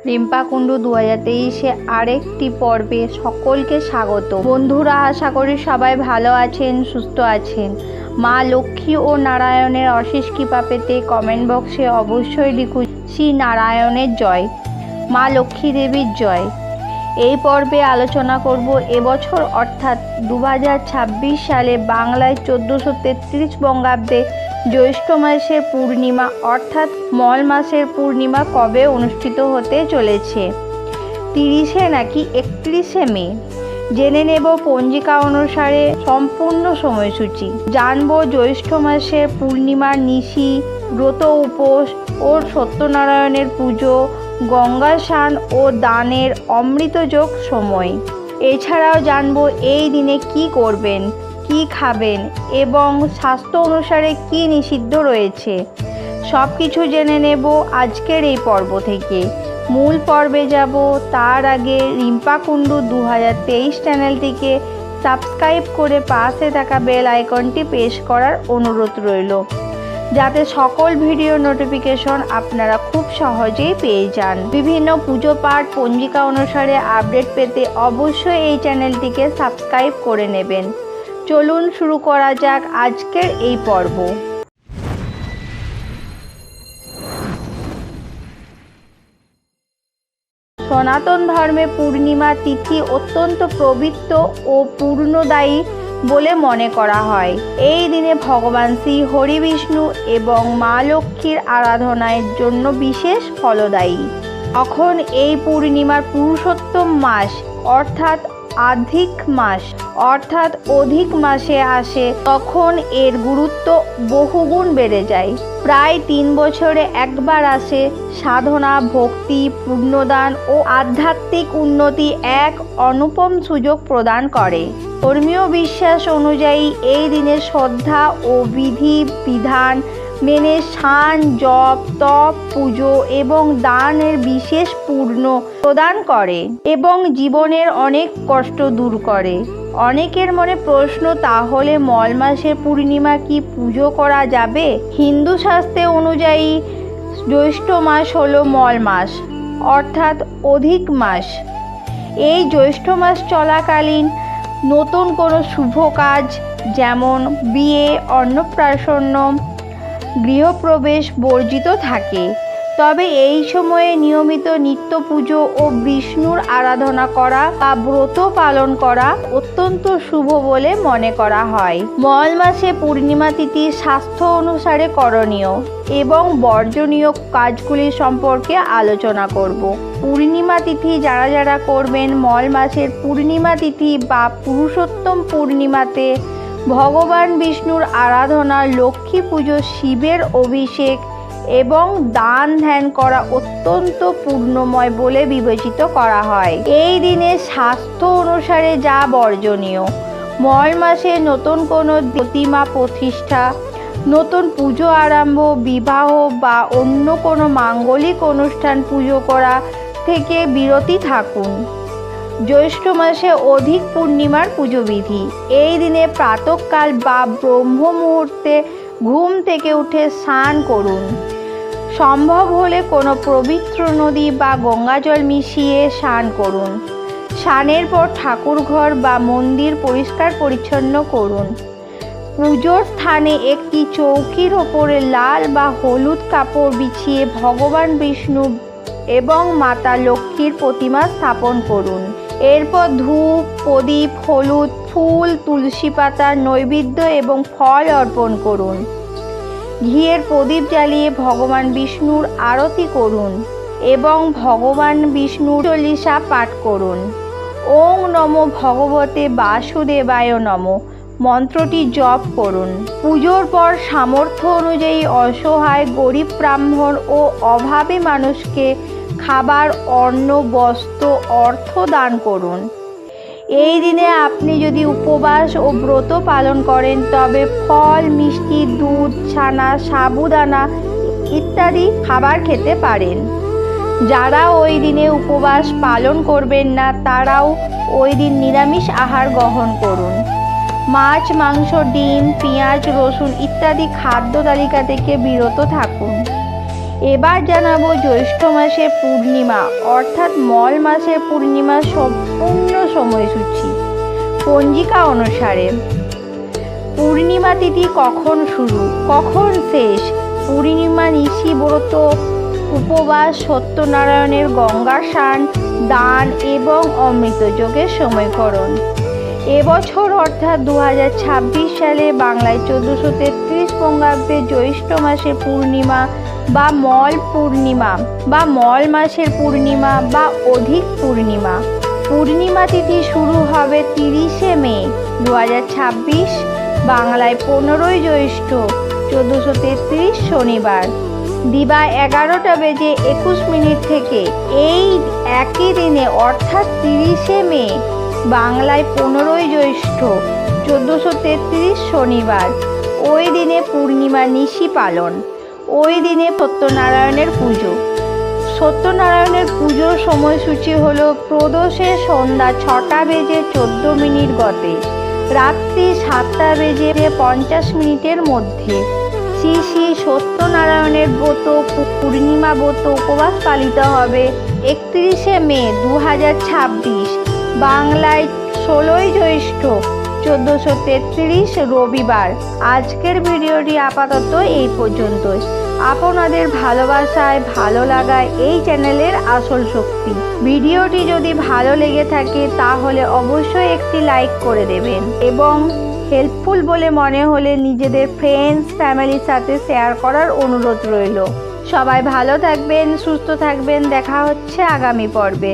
রিম্পা কুণ্ডু 2023-এ আরেকটি পর্বে সকলকে স্বাগত। বন্ধুরা, আশা করি সবাই ভালো আছেন, সুস্থ আছেন। মা লক্ষ্মী ও নারায়ণের অশেষ কৃপা পেতে কমেন্ট বক্সে অবশ্যই লিখুন শ্রী নারায়ণের জয়, মা লক্ষ্মী দেবীর জয়। এই পর্বে আলোচনা করব এবছর অর্থাৎ 2026 সালে বাংলায় 1433 বঙ্গাব্দে জ্যৈষ্ঠ মাসের পূর্ণিমা অর্থাৎ মল মাসের পূর্ণিমা কবে অনুষ্ঠিত হতে চলেছে, 30-এ নাকি 31শে মে। জেনে নেব পঞ্জিকা অনুসারে সম্পূর্ণ সময়সূচি। জানবো জ্যৈষ্ঠ মাসের পূর্ণিমার নিশি, ব্রত উপোস ও সত্যনারায়ণের পুজো, গঙ্গা স্নান ও দানের অমৃতযোগ সময়। এছাড়াও জানবো এই দিনে কি করবেন, কি খাবেন এবং স্বাস্থ্য অনুসারে কি নিষিদ্ধ রয়েছে। সব কিছু জেনে নেব আজকের এই পর্ব থেকে। মূল পর্বে যাব তার আগে রিম্পা কুণ্ডু 2023 চ্যানেলটিকে সাবস্ক্রাইব করে পাশে থাকা বেল আইকনটি প্রেস করার অনুরোধ রইল, যাতে সকল ভিডিও নোটিফিকেশন আপনারা খুব সহজেই পেয়ে যান। বিভিন্ন পুজো পাঠ পঞ্জিকা অনুসারে আপডেট পেতে অবশ্যই এই চ্যানেলটিকে সাবস্ক্রাইব করে নেবেন। চলুন শুরু করা যাক আজকের এই পর্ব। সনাতন ধর্মে পূর্ণিমা তিথি অত্যন্ত পবিত্র ও পূর্ণদায়ী বলে মনে করা হয়। এই দিনে ভগবান শ্রী হরি বিষ্ণু এবং মা লক্ষ্মীর আরাধনার জন্য বিশেষ ফলদায়ী। এখন এই পূর্ণিমার পুরুষোত্তম মাস অর্থাৎ অধিক মাসে আসে, তখন এর গুরুত্ব বহুগুণ বেড়ে যায়। প্রায় 3 বছরে একবার আসে। সাধনা, ভক্তি, পুণ্যদান ও আধ্যাত্মিক উন্নতি এক অনুপম সুযোগ প্রদান করে। ধর্মীয় বিশ্বাস অনুযায়ী এই দিনে শ্রদ্ধা ও বিধি বিধান মেনে স্নান, জপ, তপ, পুজো এবং দানের বিশেষ পূর্ণ প্রদান করে এবং জীবনের অনেক কষ্ট দূর করে। অনেকের মনে প্রশ্ন, তাহলে মল মাসের পূর্ণিমা কি পুজো করা যাবে? হিন্দু শাস্ত্রে অনুযায়ী জ্যৈষ্ঠ মাস হলো মল মাস অর্থাৎ অধিক মাস। এই জ্যৈষ্ঠ মাস চলাকালীন নতুন কোনো শুভ কাজ যেমন বিয়ে, অন্নপ্রাশন, গৃহপ্রবেশ বর্জিত থাকে। তবে এই সময়ে নিয়মিত নিত্য পুজো ও বিষ্ণুর আরাধনা করা বা ব্রত পালন করা অত্যন্ত শুভ বলে মনে করা হয়। মল মাসে পূর্ণিমা তিথি স্বাস্থ্য অনুসারে করণীয় এবং বর্জনীয় কাজগুলি সম্পর্কে আলোচনা করব। পূর্ণিমা তিথি যারা করবেন, মল মাসের পূর্ণিমা তিথি বা পুরুষোত্তম পূর্ণিমাতে ভগবান বিষ্ণুর আরাধনা, লক্ষ্মী পুজো, শিবের অভিষেক এবং দান ধ্যান করা অত্যন্ত পূর্ণময় বলে বিবেচিত করা হয়। এই দিনে স্বাস্থ্য অনুসারে যা বর্জনীয়: মল মাসে নতুন কোনো প্রতিমা প্রতিষ্ঠা, নতুন পুজো আরম্ভ, বিবাহ বা অন্য কোনো মাঙ্গলিক অনুষ্ঠান পুজো করা থেকে বিরতি থাকুন। জ্যৈষ্ঠ মাসে অধিক পূর্ণিমার পুজোবিধি: এই দিনে প্রাতঃকাল বা ব্রহ্ম মুহূর্তে ঘুম থেকে উঠে স্নান করুন। সম্ভব হলে কোনো পবিত্র নদী বা গঙ্গাজল মিশিয়ে স্নান করুন। স্নানের পর ঠাকুরঘর বা মন্দির পরিষ্কার পরিচ্ছন্ন করুন। পুজোর স্থানে একটি চৌকির ওপরে লাল বা হলুদ কাপড় বিছিয়ে ভগবান বিষ্ণু এবং মাতা লক্ষ্মীর প্রতিমা স্থাপন করুন। এরপর ধূপ, প্রদীপ, হলুদ ফুল, তুলসী পাতা, নৈবেদ্য এবং ফল অর্পণ করুন। ঘিয়ের প্রদীপ জ্বালিয়ে ভগবান বিষ্ণুর আরতি করুন এবং ভগবান বিষ্ণুর চল্লিশা পাঠ করুন। ওং নমো ভগবতে বাসুদেবায় নমঃ মন্ত্রটি জপ করুন। পুজোর পর সামর্থ্য অনুযায়ী অসহায়, গরিব, ব্রাহ্মণ ও অভাবী মানুষকে খাবার, অন্ন, বস্ত্র, অর্থ দান করুন। এই দিনে আপনি যদি উপবাস ও ব্রত পালন করেন তবে ফল, মিষ্টি, দুধ, ছানা, সাবুদানা ইত্যাদি খাবার খেতে পারেন। যারা ওই দিনে উপবাস পালন করবেন না, তারাও ওই দিন নিরামিষ আহার গ্রহণ করুন। মাছ, মাংস, ডিম, পেঁয়াজ, রসুন ইত্যাদি খাদ্য তালিকা থেকে বিরত থাকুন। এবার জানাবো জ্যৈষ্ঠ মাসের পূর্ণিমা অর্থাৎ মল মাসের পূর্ণিমা সম্পূর্ণ সময়সূচি। পঞ্জিকা অনুসারে পূর্ণিমা তিথি কখন শুরু কখন শেষ, পূর্ণিমা নিশি ব্রত, উপবাস, সত্যনারায়ণের গঙ্গা স্নান, দান এবং অমৃতযোগের সময়করণ। এবছর অর্থাৎ 2026 সালে বাংলায় 1433 বঙ্গাব্দে জ্যৈষ্ঠ মাসের পূর্ণিমা বা মল পূর্ণিমা বা মল মাসের পূর্ণিমা বা অধিক পূর্ণিমা। পূর্ণিমা তিথি শুরু হবে 30শে মে 2026, বাংলায় 15ই জ্যৈষ্ঠ 1433 শনিবার দিবা 11টা বেজে 21 মিনিট থেকে। এই একই দিনে অর্থাৎ 30শে মে বাংলায় 15ই জ্যৈষ্ঠ 1433 শনিবার, ওই দিনে পূর্ণিমা নিশি পালন। ওই দিনে সত্যনারায়ণের পুজো। সত্যনারায়ণের পুজোর সময়সূচি হলো প্রদোষে সন্ধ্যা 6টা বেজে 14 মিনিট গতে, রাত্রি 7টা বেজে 50 মিনিটের মধ্যে। শ্রী শ্রী সত্যনারায়ণের ব্রত পূর্ণিমা ব্রত উপবাস পালিত হবে 31শে মে 2026, বাংলায় 16ই জ্যৈষ্ঠ 1433 রবিবার। আজকের ভিডিওটি আপাতত এই পর্যন্তই। আপনাদের ভালোবাসায় ভালো লাগায় এই চ্যানেলের আসল শক্তি। ভিডিওটি যদি ভালো লেগে থাকে তাহলে অবশ্যই একটি লাইক করে দেবেন এবং হেল্পফুল বলে মনে হলে নিজেদের ফ্রেন্ডস ফ্যামিলির সাথে শেয়ার করার অনুরোধ রইল। সবাই ভালো থাকবেন, সুস্থ থাকবেন। দেখা হচ্ছে আগামী পর্বে।